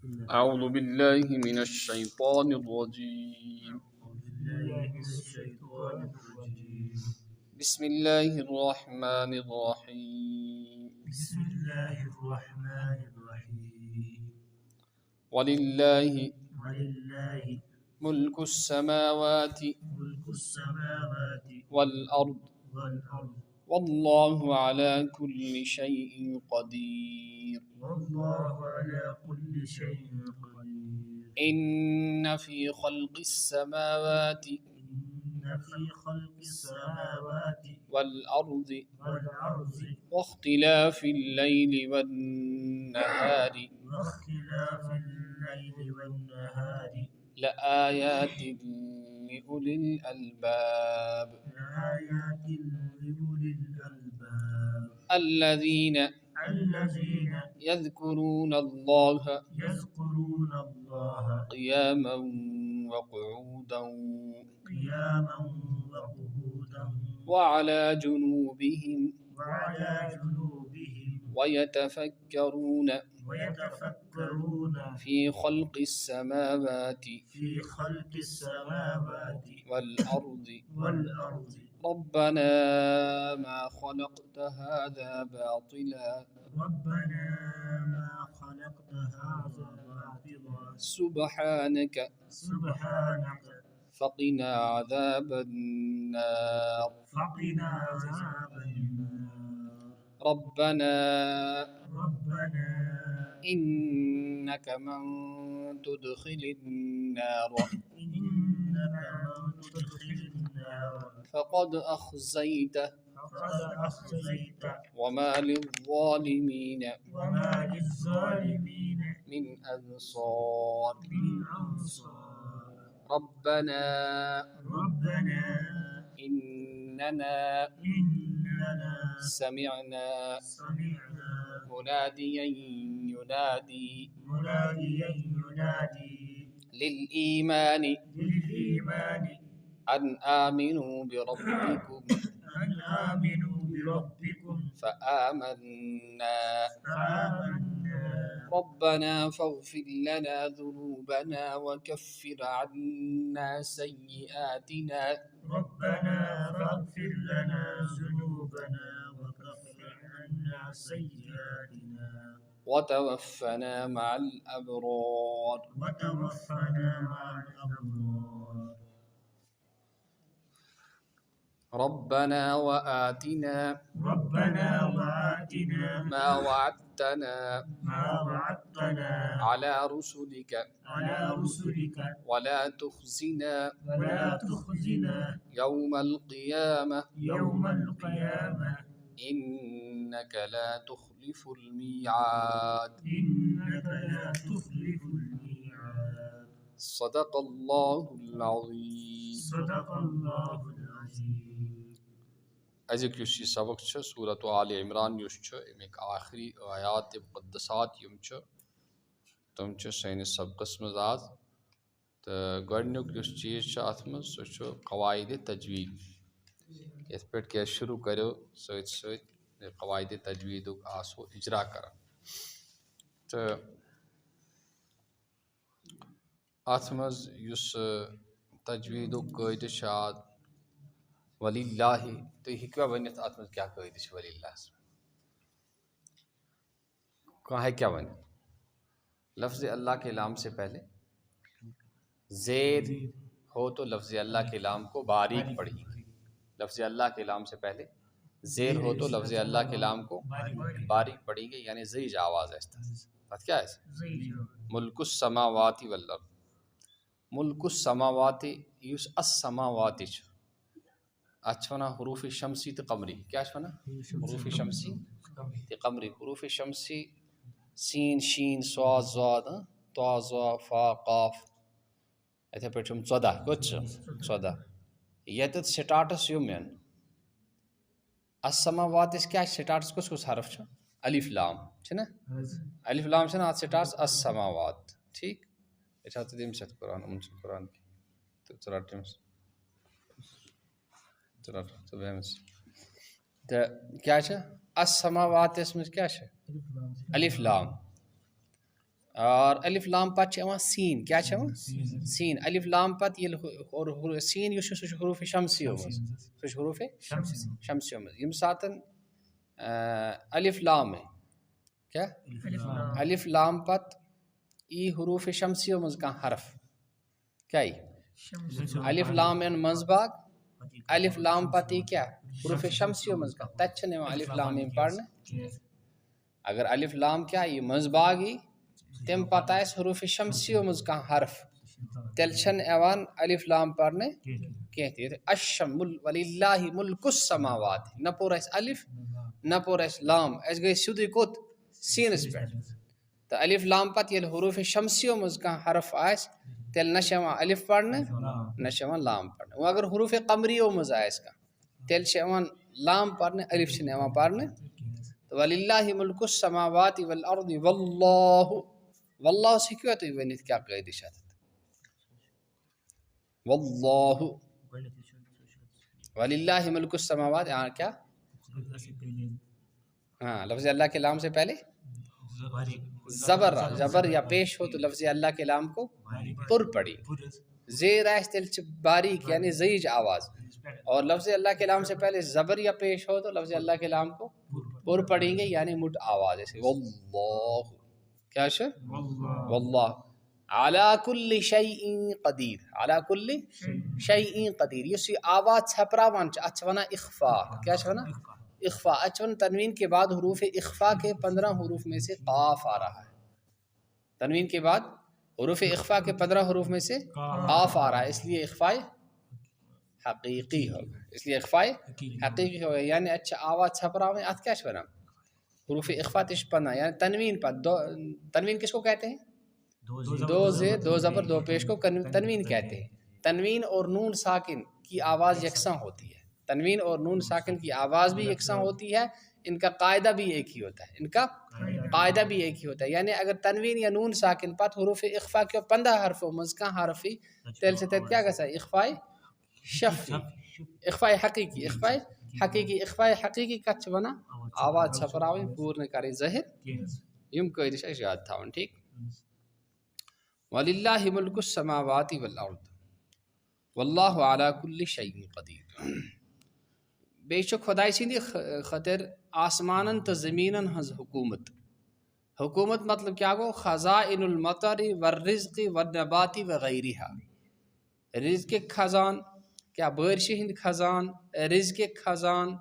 أعوذ بالله من الشيطان الرجيم. بسم الله الرحمن الرحيم. ولله ملك السماوات والأرض والله على كل شيء قدير. إن في خلق السماوات والأرض واختلاف الليل والنهار لآيات لأولي الألباب الذين يذكرون الله قياما وقعودا وعلى جنوبهم ويتفكرون في خلق السماوات والأرض ربنا ما خلقت هذا باطلا سبحانك فقنا عذاب النار. ربنا إنك من تدخل النار فقد أخزيته وما للظالمين من أنصار. ربنا إننا سمعنا مناديا ينادي للإيمان أن آمنوا بربكم فآمنا. ربنا فاغفر لنا ذنوبنا وكفر عنا سيئاتنا وتوفنا مع الأبرار. ربنا وآتنا ما وعدتنا على رسلك ولا تخزنا يوم القيامة إنك لا تخلف الميعاد. صدق الله العظيم. أزيك يوشي سبق چه سورة آل عمران يوش چه امك آخری آيات مقدسات يم چه تم چه سين سبق اسم ذات گۄڈنیُک یُس چیٖز چھُ اَتھ منٛز سُہ چھُ قواعدِ تجویٖد. یِتھ پٲٹھۍ کہِ أسۍ شروٗع کٔرِو سۭتۍ سۭتۍ قواعدِ تجویٖدُک آسو اِجرا کران تہٕ اَتھ منٛز یُس تجویٖدُک قٲیدٕ چھُ اَتھ وللہ تُہۍ ہیٚکوا ؤنِتھ اَتھ منٛز کیٛاہ قٲیدٕ چھُ وللہس؟ کانٛہہ ہیٚکیٛاہ ؤنِتھ؟ لفظ اللہ کے لام سے پہلے زیر ہو تو لفظ اللہ کے لام کو باریک پڑھیے. لفظ اللہ کے لام سے پہلے زیر ہو تو لفظ اللہ کے لام کو باریک پڑھیں گے یعنی زیج آواز ہے. تَتھ کیٛاہ آسہِ؟ مُلکُ السماوات والارض. مُلکُ السماوات یُس السماوات چھُ اَتھ چھِ وَنان حروٗفِ شمسی تہٕ قمری. کیٛاہ چھِ وَنان؟ حروٗفِ شمسی تہٕ قمری. حروٗفِ شمسی سیٖن شیٖن صاد ضاد طا ظا فا قاف یِتھَے پٲٹھۍ چھِ یِم 14. کٔژ چھِ 14 ییٚتٮ۪تھ سِٹاٹَس یِم یِن السماواتَس کیٛاہ چھِ سِٹاٹَس کُس کُس حرف چھُ؟ الف لام چھِنہ؟ الف لام چھِنہ اَتھ سِٹاٹَس السماوات. ٹھیٖک أسۍ حظ تٔمۍ سۭتۍ قرآن یِمَن چھُنہٕ قرآن کینٛہہ تہٕ ژٕ رَٹ تٔمِس ژٕ رَٹ ژٕ بیٚہمِس. تہٕ کیٛاہ چھِ السماواتَس منٛز کیٛاہ چھِ؟ الف لام. और अलिफ लाम पत सीन क्या सीन अलिफ लाम पत और सीन हरूफ शमसियो हरूफ शमसियो यम सातन अलिफ लाम है क्या अलिफ लाम पत ई हरूफ शमसियो मज का हरफ क्या अलिफ लाम एन मंजबाग अलिफ लाम पत ई क्या हरूफ शमसियो मज का तच अलिफ लाम पढ़ने अगर अलिफ लाम क्या ये मंजबाग ई तम पत हरूफ शमसियो मज का हरफ तेल एवान अलिफ लाम पढ़ने कह अशम वलिल्लाहि मुल्कुस समावात न पोर अलिफ न पोर लाम अस गई सीधे कोत सीनस पे तो अलिफ लाम पत ये हरूफ शमसियो मज का हरफ आस तेल न अलिफ पढ़ने न लाम पढ़ने वो अगर हरूफ कमरियो मज आस का तेल लाम पढ़ने अलिफ पढ़ने तो वलिल्लाहि मुल्कुस समावाति वल अर्दि वल्लाहु वल्लाहु से क्यों तो वन क्या कह वल्लाहु वलिल्लाहि मुल्कुस समावात यहाँ क्या हाँ लफ्ज़ अल्लाह के लाम से पहले जबर या पेश हो तो लफ्ज़ अल्लाह के लाम को पुर पड़ी ज़ेर तिल बारीक यानी ज़ईज आवाज़ और लफ्ज़ अल्लाह के लाम से पहले ज़बर या पेश हो तो लफ्ज़ अल्लाह के लाम को पुर पढ़ेंगे यानी मुट आवाज़ ऐसे वल्लाहु क्या शर वल्लाह अला कुल्लि शैइन कदीर अला कुल्लि शैइन कदीर ये आवाज़ छपरावान अच्छा वना इख्फा क्या वना इख्फा अच्छा तनवीन के बाद हरूफ इख्फा के 15 हरूफ में से काफ आ रहा है तनवीन के बाद हरूफ इख्फा के 15 हरूफ में से काफ आ रहा है इसलिए इख्फाए हकीकी होगा इसलिए इख्फाए हकीकी होगा यानी अच्छा आवाज़ छपरा में अत क्या बना हरूफ इख्फा तिशपना यानी तनवीन पर तनवीन किसको कहते हैं दो ज़ेर दो ज़बर दो पेश को तनवीन कहते हैं तनवीन और नून साकिन की आवाज़ यकसा होती है तनवीन और नून साकिन की आवाज़ भी यकसा होती है इनका कायदा भी एक ही होता है इनका कायदा भी एक ही होता है यानी अगर तनवीन या नून साकिन पर हरूफ इख्फा के 15 हरफों मज़का हरफी तेल से क्या कैसा इख्फाए शफ़ी इख्फाए हकीकी इख्फाए हकीकी कच्छ बना आवाज़ छपरावे पूर्ण करे ज़हिर यम कह याद था ठीक वलिल्लाहि मुल्कुस समावाति वल अर्द वल्लाहु अला कुल्लि शैइन कदीर बेशक खुदाई सिंधी खतर आसमानन तो ज़मीनन हज हुकूमत मतलब क्या गो खज़ाइनुल मतरी वर रिज़्क़ि वर नबाती व गैरिहा रिज़्क़ खजान क्या बारिश हिंद खजान रिज़्क़ खजान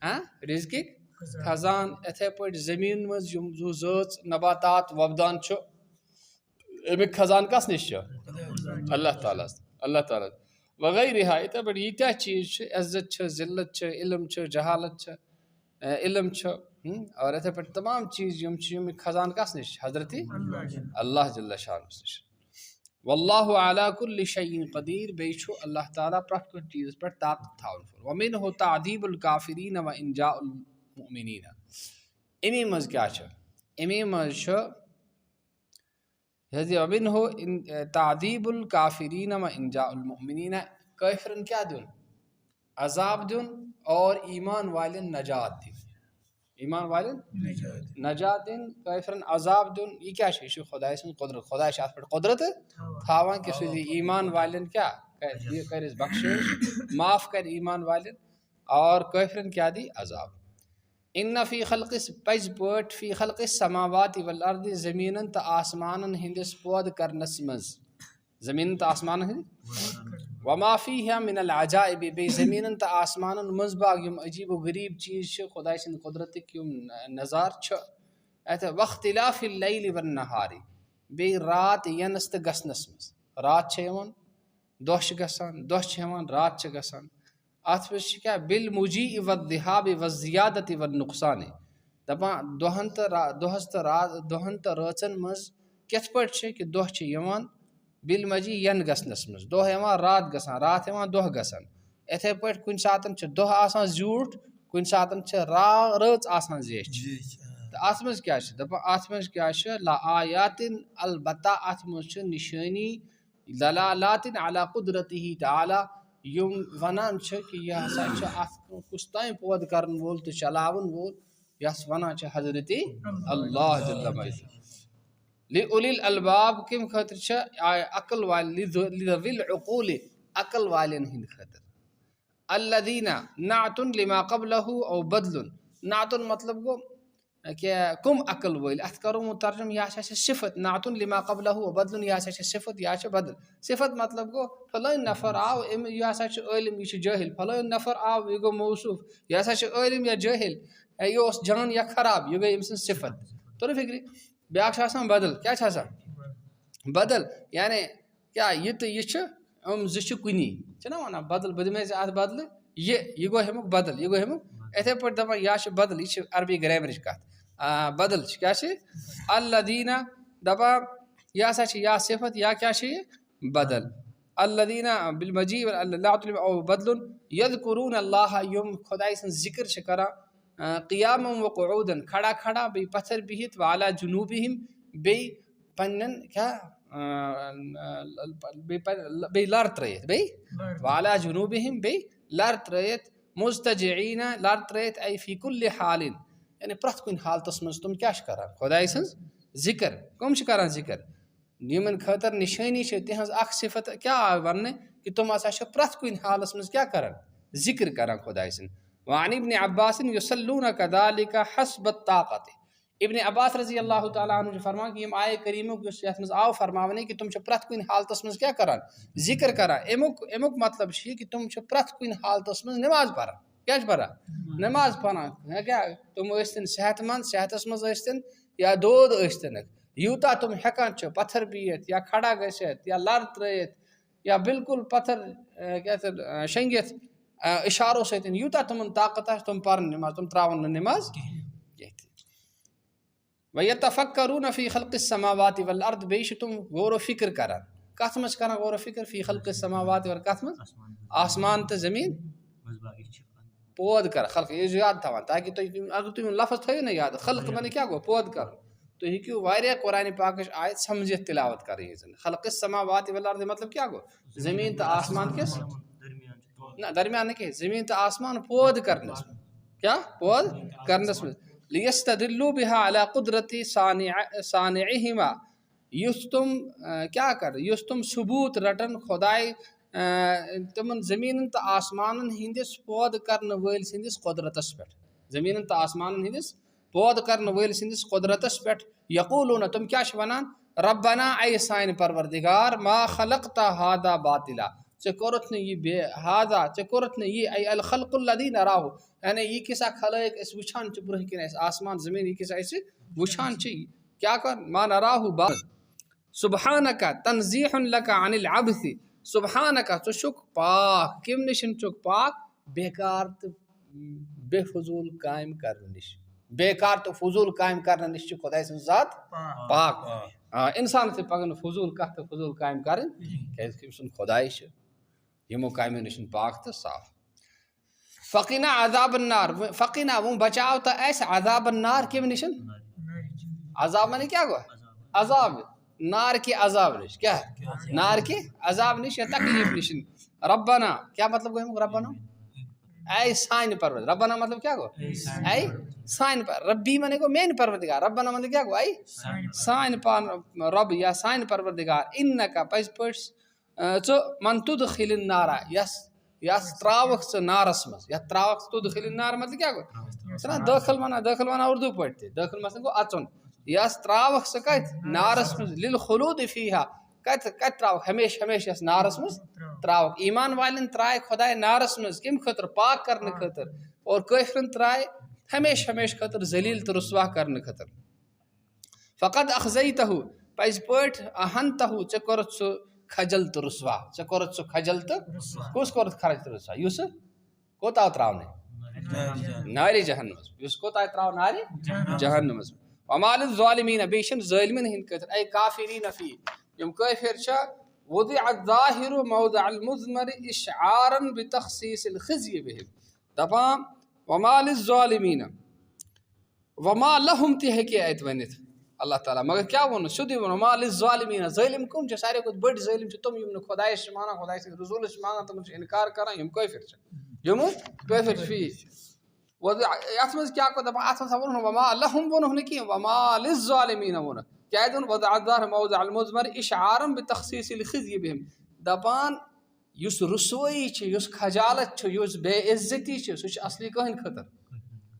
हाँ रिज़्क़ खजान इथे पे ज़मीन मज जो ज़ोच नबातात वबदान अमिक खजान कस नश अल्लाह ताला वगैरह इतने बड़ी यीत्या चीज़ इज्जत ज़िल्लत इल्म जहालत इल्म और इतने पे तमाम चीज़ यम खजान कस नश हजरती अल्लाह जल्ल शान नश वल्लाहु अला कुल्लि शैइन कदीर बेशु अल्लाह ताला प्रत्येक चीज़ पर ताकत था व मिनहु तादीबुल काफिरीन व इंजाउल मुमिनीन इमी मज क्या इमी मज अबिन हो तादीबुल काफिरीन व इंजाउल मुमिनीन काफिरन क्या दुन अजाब दुन और ईमान वालन नजात दिन ईमान वालन नजात दिन काफिरन अजाब दुन ये क्या है खुदाई से कुदरत खुदाई शात पर कुदरत थावा के सुधी ईमान वालन क्या कर बख्शिश माफ कर ईमान वालन और काफिरन क्या दी अजाब इन्ना फ़ी खल्क़िस पज़ पट फ़ी खल्क़िस समावाति वल अर्दि ज़मीनन त आसमानन हिंदिस पौध करनस मज़ ज़मीन त आसमान हिंद वमा फ़ीहा मिनल अजाइब बे ज़मीनन त आसमानन मज़ बाग यम अजीब व गरीब चीज़ खुदाई सिंध कुदरत यम नज़ार छ अत वख्तिलाफ़िल लैल वन नहारी बे रात यनस त गसनस मज़ रात छ यवन दोह छ गसान दोह छ यवन रात छ गसान अथ क्या बिल मुजी व दिहाब व ज़ियादत व नुकसान दपा दोहन तो रचन मज कथ पे कि दोह यवान बिल मजी यन गसनस मज दोह यवान रात गसान रात यवान दोह गसान इथे पे कुन सातन दोह आसान झूठ कुन सातन रच आसान जेच तो अथ मज क्या दपा अथ मज क्या ला आयातिन अलबत्ता अथ मज निशानी दलालातिन अला कुदरतिही तआला यम वनान कि यह हसा कुछ ताम पौध कर वोल तो चलावन वोल यस वना हजरत अल्लाह जल्ल लिउलिल अलबाब किम खतर छ अकल वाल लिذوil उकूल अकल वालन हिंद खतर अल्लदीना नातुन लिमा क़ब्लहु औ बदलुन नातुन मतलब गो क्या कुम अकल वोल अथ करो मुतरजम या सिफत नातुन लिमा क़ब्लहु औ बदलुन या सिफत या बदल सिफत मतलब गो फलान नफर आव या इल्म यह जाहिल फलान नफर आव यह गो मौसूफ या इल्म या जाहिल यह जान या खराब यह गई अम सिफत तो फिक्री ब्याह बदल क्या बदल यानी क्या यह तो यह अम जो कुनी ना वन बदल बह दिमे अत बदल यह गो हेमुक बदल यह गो हेमुक इथे पे दपा या बदल यह अरबी ग्रामर कत बदल क्या अल्लदीना दपा यह या सिफत या क्या बदल अल्लदीना बिलमजी बदल यज़कुरून अल्लाह यम खुदाई सन जिक्र करा क़ियाम व क़ुऊदन खड़ा खड़ा बे पत्थर बिहित वाला जुनूबिहिम बे पन्नन क्या बे लर त्रयत बे वाला जुनूबिहिम बे लर त्रयत मुस्तजईना लर त्रयत ऐ फी कुल्लि हालिन यानी प्रथ कुन हालतस मज तुम क्या करान खुदाई सन जिक्र कम करान जिक्र यमन खतर निशानी तिहज अख सिफत क्या वन कि तुम हसा प्रथ कुन हालस मज क्या करान जिक्र करान खुदाई सन वान इब्न अब्बास युसल्लून कदालिका हस्बत ताकत इब्न अब्बास रजी अल्लाह तआला अन्हु फरमा कि आय करीमुक यथ मज आव फरमावने कि तुम प्रथ कुन हालतस मज क्या करान जिक्र करान एमुक मतलब कि तुम प्रथ कुन हालतस मज नमाज पढ़ान क्या पढ़ान नमाज पढ़ान क्या तुम सेहतमंद सेहतस मज या दोद यूता तुम हेकान पत्थर बिहित या खड़ा गसित या लर त्रयित या बिल्कुल पत्थर क्या शंगित इशारों से यूता तुम ताकत तुम पर नमाज तुम त्रावन नमाज वयतफक्करून फी खल्क़िस समावाति वल अर्द बेश तुम गौर फिक्र करान कथ मज करान गौर फिक्र फी खल्क़िस समावाति वल कथ मज आसमान तो जमीन पौध कर खल्क ये याद थवान ताकि तो अगर तुम लफ्ज़ थयो ना याद खल्क माने क्या गो पौध कर तो ये क्यों वारिया कुरान पाक आयत समझे तिलावत कर रही है खल्क़िस समावाति वल अर्द मतलब क्या गो जमीन तो आसमान किस ना दरमियान के जमीन तो आसमान पौध करने क्या पौध करने लियस्तदिल्लु बिहा अला कुदरती सानिइहिमा युस्तुम क्या कर युस्तुम सबूत रटन खुदाई तमन जमीन तो आसमान हिंदिस पौध करन वल सिंदिस कुदरतस पे जमीन तो आसमान हिंदिस पौध करन वल सिंदिस कुदरतस पे यकूलून तुम क्या वनान रब्बना ऐ साइन परवरदिगार मा खलक़ता हादा बातिला चे कोरत ने ये बे हादा चे कोरत ने ये अल खल्क़ुल लदी नराहु यानी ये किसा खलक इस वुछान च ब्रह के आसमान जमीन ये किसा इस वुछान च क्या कर मा नराहु बा सुब्हानका तंज़ीहुन लका अनिल अबसी सुब्हानका तो शुक पाक किम निशन चुक पाक बेकार तो बेफजूल कायम करने निश बेकार तो फजूल कायम करने निश खुदा सन जात पाक इंसान से पगन फजूल का तो फजूल कायम करन कैसे सुन खुदाई छ यमो कायम निशन पाक तो साफ फकीना अज़ाब अन्नार फकीना वो बचाव तो ऐसे अज़ाब अन्नार किम निशन अज़ाब माने क्या गो अज़ाब नार के अज़ाब निश क्या नार के अज़ाब निश या तकलीफ निशन रब्बना क्या मतलब गो रब्बना ऐ साइन परवरदिगार रब्बना मतलब क्या गो ऐ साइन पर रब्बी माने को मेन परवरदिगार रब्बना मतलब क्या गो ऐ साइन पर रब या साइन परवरदिगार इन्नका पैस पर्स तो मन तुदखिलिन नारा यस त्रावक से नारस मस या त्रावक तुदखिलिन नार मतलब क्या गो सना दाखिल माना उर्दू पढ़ते दाखिल मतलब को अचन यस त्रावक से कत नारस मस लिल खुलूद फीहा कत त्रावक हमेश यस नारस मस त्रावक ईमान वालन त्राय खुदा नारस मस किम खतर पाक करने खतर और काफिरन त्राय हमेश खतर जलील तो रुसवा करने खतर फकद अखज़ैतहु पैस पठ अहंतहु चकरत सु खजल तो रुसवा चकरत सु खजल तो कुस करत खरज तो रुसवा युस कोता त्रावने नारी जहन्नम युस कोता त्राव नारी जहन्नम वमाल ज़ालिमीन बेशन ज़ालिमिन हिंद खतर ऐ काफिरीन फी यम काफिर छ वुदिअ अज़्ज़ाहिरु मौदिअ अल-मुज़मर इशआरन बितख़सीस अल-ख़िज़्य बिहिम दपा वमाल ज़ालिमीन वमा लहुम तिह के आयत वनित अल्लाह ताला मगर क्या वन शुद्ध वन वमाल ज़ालिमीन ज़ालिम कौन छ सारे को बड़ ज़ालिम छ तुम यम खुदाई से माना खुदाई से रसूल से माना तुम इनकार करा यम काफिर छ यम काफिर फी वो यासमज क्या को दपा आसम वन वमा लहुम वन की वमाल ज़ालिमीन वन क्या वदार मौज़अल मुज़मर इशारम बितख़सीसिल ख़िज़्य बिहिम दपान युस रुसवाई छ युस खजालत छ युस बेइज्जती छ सु असली कहन खतर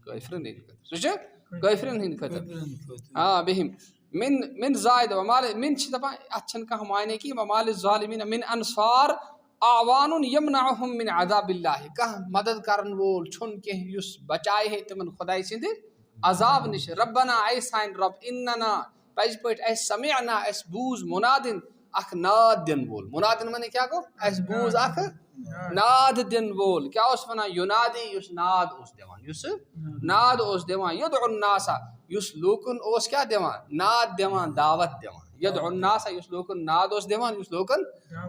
काफिरन हिंद खतर सु काफिरन हिंद खतर हाँ बिहिम मिन ज़ायद वमाल मिन छ दपान अच्छन का मायने की वमाल ज़ालिमीन मिन अंसार आवानुन यमनअहुम मिन अज़ाबिल्लाह का मदद करन वोल छुन के युस बचाए है तिमन खुदाई सिंदे अजाब निश रब्बना ऐ साइन रब इन्नना पज पट अस समिअना अस बूज मुनादिन अख नाद दिन वोल मुनादिन माने क्या को अस बूज अख नाद दिन वोल क्या उस वना युनादी युस नाद उस देवान युस नाद उस देवान यदउन नासा युस लोकन ओस क्या देवान नाद देवान दावत देवान यदउन नासा युस लोकन नाद उस देवान युस लोकन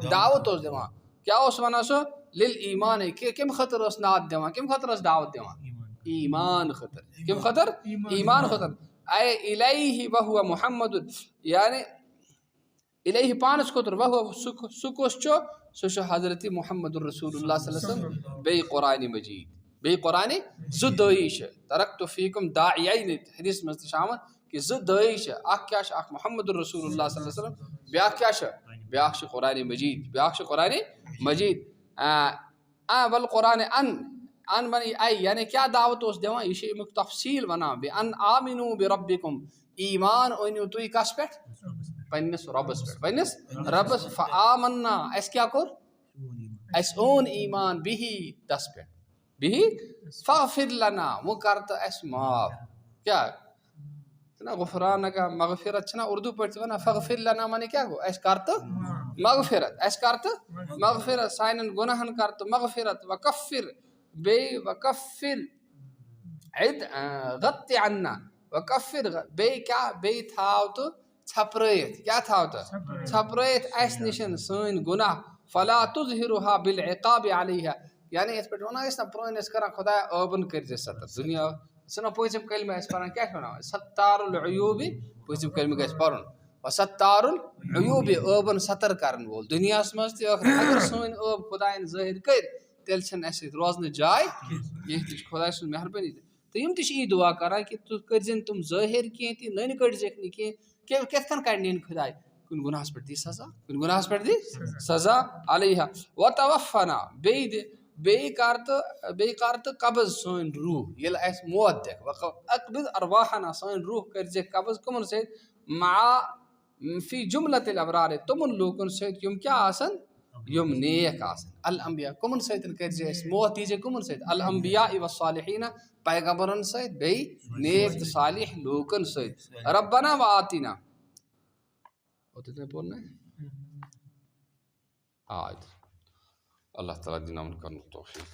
दावत उस देवान क्या उस वना सो लिल ईमान के किम खतर उस नाद देवान किम खतर उस दावत देवान ईमान खतर किम खतर ईमान खतर ऐ इलैहि व हुवा मुहम्मद यानी इलैहि पानस खतर व हुवा सुकोस चो सो हजरत मुहम्मदुर रसूलुल्लाह सल्लल्लाहु अलैहि वसल्लम बे कुरान मजीद बे कुरान जुदइश तरक्तु फीकुम दाइयैन हदीस में शामिल कि जुदइश अख क्या अख मुहम्मदुर रसूलुल्लाह सल्लल्लाहु अलैहि वसल्लम ब्या क्या ब्याख कुरान मजीद ब्याख कुरान मजीद वल कुरान अन बनी आई यानी क्या दावत उस देवा ये मुक तफसील बना बे अन आमिनु बि रब्बिकुम ईमान ओनु तुई कस पे पन्नस रब्बस पे पन्नस रब्बस फआमन्ना एस क्या कर एस ओन ईमान बिही दस पे बिही फगफिर लना वो करता एस माफ क्या ना गुफरान का मगफिरत ना उर्दू पढ़ते वना फगफिर लना माने क्या को एस करता मगफिरत एस करता मगफिरत साइनन गुनाहन करता मगफिरत व कफिर बे वकफिर इद गत्ति अन्ना वकफिर बे क्या बे थाव तो छपरैत क्या थाव तो छपरैत ऐस निशन सन गुनाह फला तुज़हिरुहा बिल इक़ाब अलैहा यानी इस पे होना इस ना प्रोइन इस करा खुदा अबन कर जे सतर दुनिया सुना पोइजम कलमा इस पर क्या होना सत्तारुल उयूबी पोइजम कलमा इस पर व सत्तारुल उयूबी अबन सतर करन वोल दुनिया में अगर सन अब खुदा इन ज़ाहिर कर तेल रोजन जाय ये खुदा सुन मेहरबानी तो यम ती दुआ करा कि तु कर तुम ज़ाहिर कह लन कड़क कह कन कड़न खुदा कुन गुनाहस पे दी सजा कुन गुनाहस पे दी सजा अलैहा व तवफ़ना बे कर तो कब्ज़ सोन रूह ये अस मौत देख अकबिज़ अरवाहना सोन रूह कर कब्ज़ कमन से मा फी जुमलतिल अबरार तुमन लोगन से यम क्या आसन यम नेक आसन अल अंबिया कुमन सहित कर मौत दीजे कुमन सहित अल अंबिया व सालिहीन पैगंबरन सहित बे नेक सालिह लोकन सहित रब्बना व आतिना उतने बोलना है आज अल्लाह ताला दिन अमन करने तौफीक।